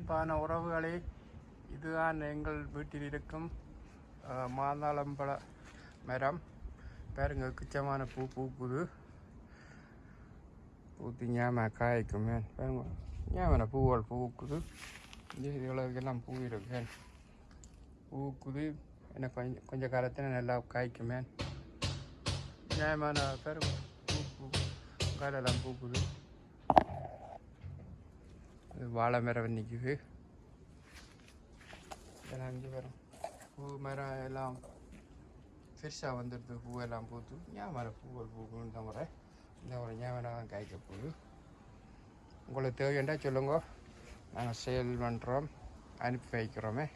அன்பான உறவுகளே, இதுதான் எங்கள் வீட்டில் இருக்கும் மாதாளம்பழ மரம். பாருங்க, கிச்சமான பூ பூக்குது. பூத்து ஞாபக காய்க்குமே. பாருங்க, ஞாபக பூவால் பூக்குது. இதுகளுக்கெல்லாம் பூ இருக்கு. பூக்குது. எனக்கு கொஞ்சம் காலத்தில் நல்லா காய்க்குமே. நியாயமான பாருங்க, பூ காலெல்லாம் பூக்குது. வாழை மரம் நிற்குது. இதெல்லாம் இங்கே வரும் பூ மரம் எல்லாம் ஃப்ரெஷ்ஷாக வந்துடுது. பூவெல்லாம் பூத்து ஞாபகம் பூவல் பூக்கும். இந்த முறை ஞாபகம் தான் காய்க்க போகுது. உங்களுக்கு தேவையாண்டா சொல்லுங்க, நாங்கள் சேல் பண்ணுறோம், அனுப்பி வைக்கிறோமே.